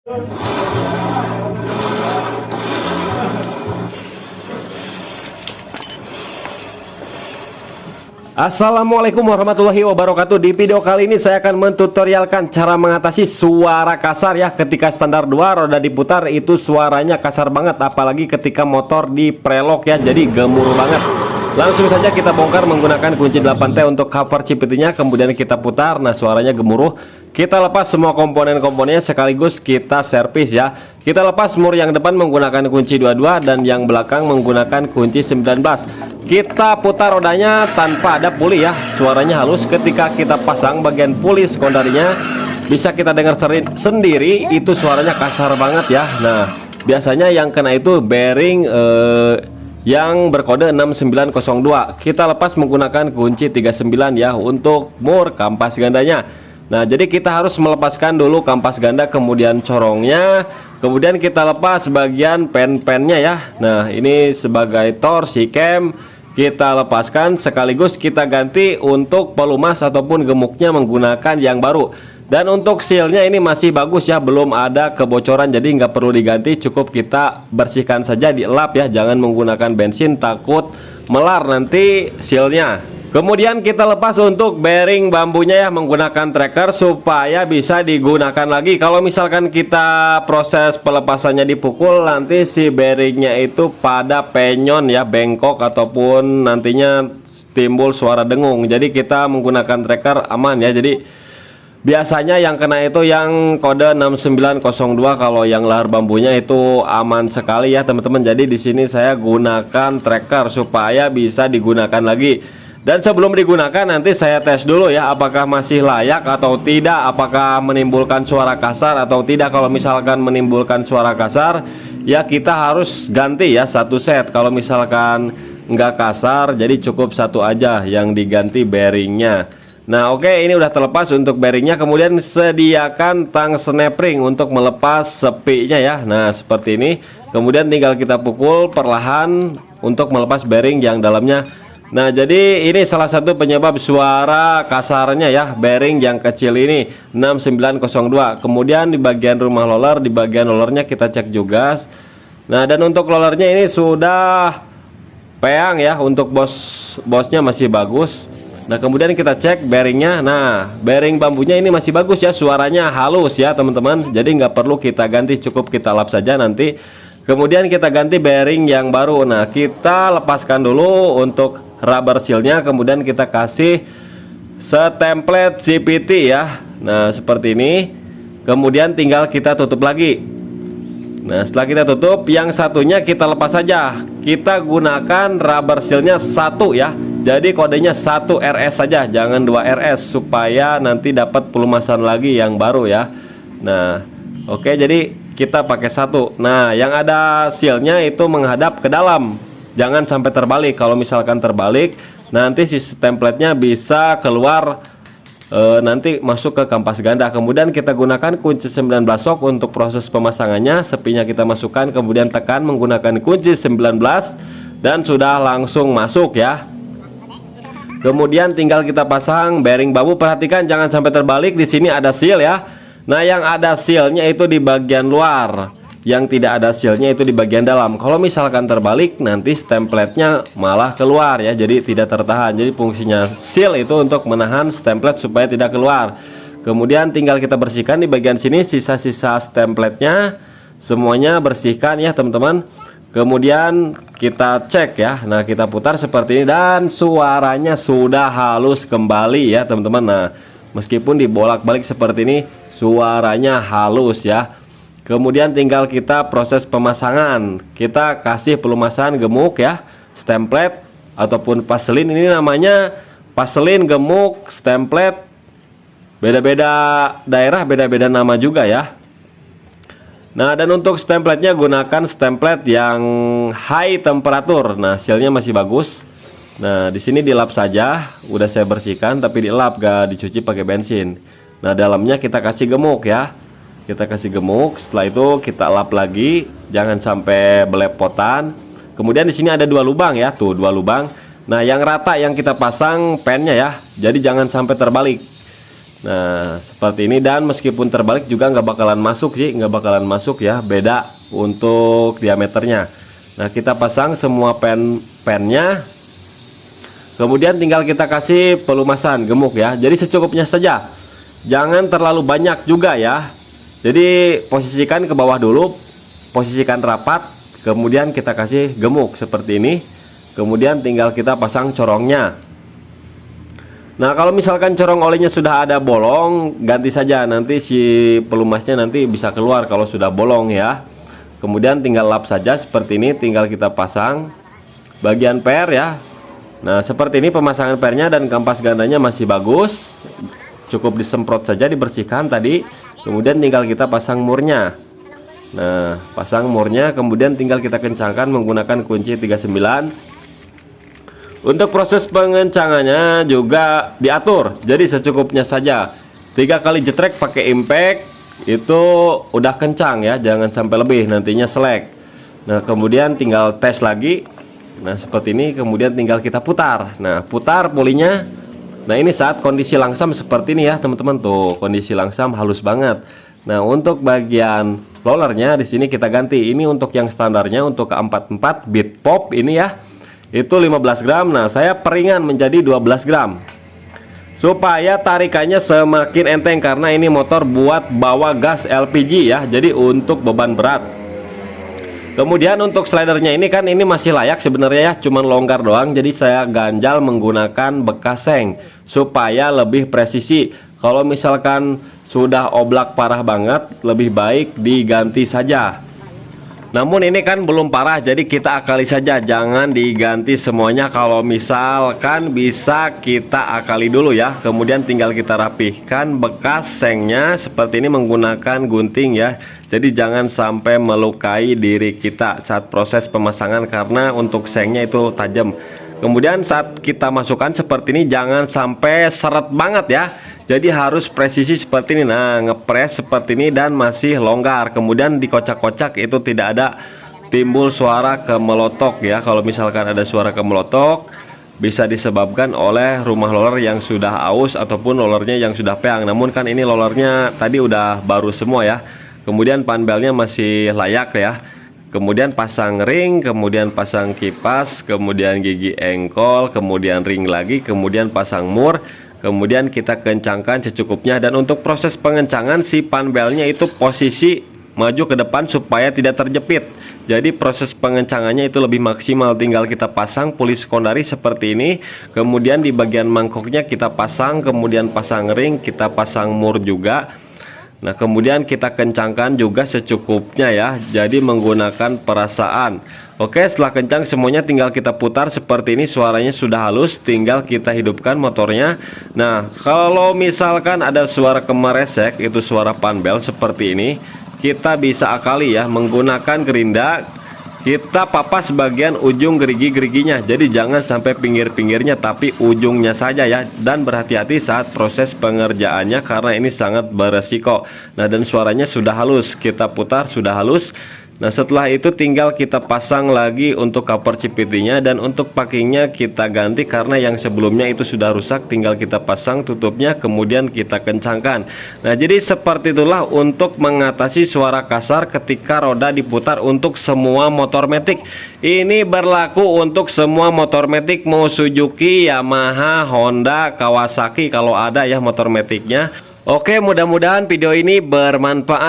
Assalamualaikum warahmatullahi wabarakatuh. Di video kali ini saya akan mentutorialkan cara mengatasi suara kasar ya. Ketika standar 2 roda diputar itu suaranya kasar banget, apalagi ketika motor di prelok ya, jadi gemuruh banget. Langsung saja kita bongkar menggunakan kunci 8T untuk cover CVT-nya, kemudian kita putar. Nah, suaranya gemuruh. Kita lepas semua komponen-komponennya sekaligus kita servis ya. Kita lepas mur yang depan menggunakan kunci 22 dan yang belakang menggunakan kunci 19. Kita putar rodanya tanpa ada puli ya. Suaranya halus. Ketika kita pasang bagian puli sekunderinya, bisa kita dengar sendiri itu suaranya kasar banget ya. Nah, biasanya yang kena itu bearing yang berkode 6902. Kita lepas menggunakan kunci 39 ya untuk mur kampas gandanya. Nah, jadi kita harus melepaskan dulu kampas ganda, kemudian corongnya, kemudian kita lepas bagian pen-pennya ya. Nah, ini sebagai torsi cam kita lepaskan, sekaligus kita ganti untuk pelumas ataupun gemuknya menggunakan yang baru. Dan untuk sealnya ini masih bagus ya, belum ada kebocoran, jadi nggak perlu diganti, cukup kita bersihkan saja, dielap ya, jangan menggunakan bensin, takut melar nanti sealnya. Kemudian kita lepas untuk bearing bambunya ya, menggunakan tracker supaya bisa digunakan lagi. Kalau misalkan kita proses pelepasannya dipukul, nanti si bearingnya itu pada penyon ya, bengkok ataupun nantinya timbul suara dengung. Jadi kita menggunakan tracker aman ya. Jadi biasanya yang kena itu yang kode 6902, kalau yang lahar bambunya itu aman sekali ya teman-teman. Jadi di sini saya gunakan tracker supaya bisa digunakan lagi. Dan sebelum digunakan nanti saya tes dulu ya, apakah masih layak atau tidak, apakah menimbulkan suara kasar atau tidak. Kalau misalkan menimbulkan suara kasar ya kita harus ganti ya satu set. Kalau misalkan nggak kasar jadi cukup satu aja yang diganti bearingnya. Nah, oke, ini udah terlepas untuk bearingnya. Kemudian sediakan tang snap ring untuk melepas sepinya ya. Nah, seperti ini. Kemudian tinggal kita pukul perlahan untuk melepas bearing yang dalamnya. Nah, jadi ini salah satu penyebab suara kasarnya ya, bearing yang kecil ini 6902. Kemudian di bagian rumah roller, di bagian rollernya kita cek juga. Nah, dan untuk rollernya ini sudah peang ya, untuk bosnya masih bagus. Nah, kemudian kita cek bearingnya. Nah, bearing bambunya ini masih bagus ya, suaranya halus ya teman-teman. Jadi nggak perlu kita ganti, cukup kita lap saja nanti. Kemudian kita ganti bearing yang baru. Nah, kita lepaskan dulu untuk rubber sealnya, kemudian kita kasih setemplate CVT ya. Nah, seperti ini. Kemudian tinggal kita tutup lagi. Nah, setelah kita tutup, yang satunya kita lepas saja. Kita gunakan rubber sealnya 1 ya. Jadi kodenya 1 RS saja, jangan 2 RS, supaya nanti dapat pelumasan lagi yang baru ya. Nah, oke, jadi kita pakai 1. Nah, yang ada sealnya itu menghadap ke dalam, jangan sampai terbalik. Kalau misalkan terbalik, nanti si template-nya bisa keluar, nanti masuk ke kampas ganda. Kemudian kita gunakan kunci 19 sok untuk proses pemasangannya. Sepinya kita masukkan, kemudian tekan menggunakan kunci 19 dan sudah langsung masuk ya. Kemudian tinggal kita pasang bearing bambu. Perhatikan jangan sampai terbalik. Di sini ada seal ya. Nah, yang ada sealnya itu di bagian luar, yang tidak ada sealnya itu di bagian dalam. Kalau misalkan terbalik, nanti template-nya malah keluar ya, jadi tidak tertahan. Jadi fungsinya seal itu untuk menahan template supaya tidak keluar. Kemudian tinggal kita bersihkan di bagian sini sisa-sisa template-nya, semuanya bersihkan ya teman-teman. Kemudian kita cek ya. Nah, kita putar seperti ini dan suaranya sudah halus kembali ya teman-teman. Nah, meskipun dibolak-balik seperti ini, suaranya halus ya. Kemudian tinggal kita proses pemasangan. Kita kasih pelumasan gemuk ya, stemplate ataupun paselin. Ini namanya paselin, gemuk, stemplate. Beda-beda daerah, beda-beda nama juga ya. Nah, dan untuk stemplate-nya gunakan stemplate yang high temperatur. Nah, sealnya masih bagus. Nah, di sini dilap saja. Udah saya bersihkan tapi dilap, gak dicuci pakai bensin. Nah, dalamnya kita kasih gemuk ya. Kita kasih gemuk, setelah itu kita lap lagi, jangan sampai belepotan. Kemudian di sini ada 2 lubang ya, tuh 2 lubang. Nah, yang rata yang kita pasang pennya ya, jadi jangan sampai terbalik. Nah seperti ini, dan meskipun terbalik juga nggak bakalan masuk sih, nggak bakalan masuk ya, beda untuk diameternya. Nah kita pasang semua pennya, kemudian tinggal kita kasih pelumasan gemuk ya, jadi secukupnya saja, jangan terlalu banyak juga ya. Jadi posisikan ke bawah dulu, posisikan rapat, kemudian kita kasih gemuk seperti ini, kemudian tinggal kita pasang corongnya. Nah kalau misalkan corong olinya sudah ada bolong, ganti saja, nanti si pelumasnya nanti bisa keluar kalau sudah bolong ya. Kemudian tinggal lap saja seperti ini, tinggal kita pasang bagian per ya. Nah seperti ini pemasangan pernya, dan kampas gandanya masih bagus, cukup disemprot saja, dibersihkan tadi. Kemudian tinggal kita pasang murnya. Nah pasang murnya, kemudian tinggal kita kencangkan menggunakan kunci 39. Untuk proses pengencangannya juga diatur, jadi secukupnya saja. 3 kali jetrek pakai impact itu udah kencang ya, jangan sampai lebih, nantinya selek. Nah kemudian tinggal tes lagi. Nah seperti ini, kemudian tinggal kita putar. Nah putar pulinya. Nah ini saat kondisi langsam seperti ini ya teman-teman, tuh kondisi langsam halus banget. Nah untuk bagian rollernya di sini kita ganti. Ini untuk yang standarnya, untuk ke 44 bit pop ini ya, itu 15 gram. Nah saya peringan menjadi 12 gram supaya tarikannya semakin enteng, karena ini motor buat bawa gas LPG ya, jadi untuk beban berat. Kemudian untuk slidernya ini kan ini masih layak sebenarnya ya, cuman longgar doang, jadi saya ganjal menggunakan bekas seng supaya lebih presisi. Kalau misalkan sudah oblak parah banget, lebih baik diganti saja. Namun ini kan belum parah, jadi kita akali saja, jangan diganti semuanya. Kalau misalkan bisa kita akali dulu ya, kemudian tinggal kita rapihkan bekas sengnya seperti ini menggunakan gunting ya. Jadi jangan sampai melukai diri kita saat proses pemasangan, karena untuk sengnya itu tajam. Kemudian saat kita masukkan seperti ini jangan sampai seret banget ya, jadi harus presisi seperti ini. Nah ngepres seperti ini dan masih longgar, kemudian dikocak-kocak, itu tidak ada timbul suara kemelotok ya. Kalau misalkan ada suara kemelotok, bisa disebabkan oleh rumah roller yang sudah aus ataupun rollernya yang sudah peang. Namun kan ini rollernya tadi udah baru semua ya. Kemudian panbelnya masih layak ya. Kemudian pasang ring, kemudian pasang kipas, kemudian gigi engkol, kemudian ring lagi, kemudian pasang mur, kemudian kita kencangkan secukupnya. Dan untuk proses pengencangan, si panbelnya itu posisi maju ke depan supaya tidak terjepit. Jadi proses pengencangannya itu lebih maksimal. Tinggal kita pasang puli sekondari seperti ini, kemudian di bagian mangkoknya kita pasang, kemudian pasang ring, kita pasang mur juga. Nah kemudian kita kencangkan juga secukupnya ya, jadi menggunakan perasaan. Oke, setelah kencang semuanya tinggal kita putar seperti ini, suaranya sudah halus, tinggal kita hidupkan motornya. Nah kalau misalkan ada suara kemeresek, itu suara panbel seperti ini, kita bisa akali ya menggunakan gerinda. Kita papas bagian ujung gerigi-geriginya, jadi jangan sampai pinggir-pinggirnya, tapi ujungnya saja ya. Dan berhati-hati saat proses pengerjaannya, karena ini sangat beresiko. Nah dan suaranya sudah halus, kita putar sudah halus. Nah setelah itu tinggal kita pasang lagi untuk cover CVT-nya, dan untuk packingnya kita ganti karena yang sebelumnya itu sudah rusak. Tinggal kita pasang tutupnya, kemudian kita kencangkan. Nah jadi seperti itulah untuk mengatasi suara kasar ketika roda diputar untuk semua motor matic. Ini berlaku untuk semua motor matic, mau Suzuki, Yamaha, Honda, Kawasaki kalau ada ya motor maticnya. Oke, mudah-mudahan video ini bermanfaat.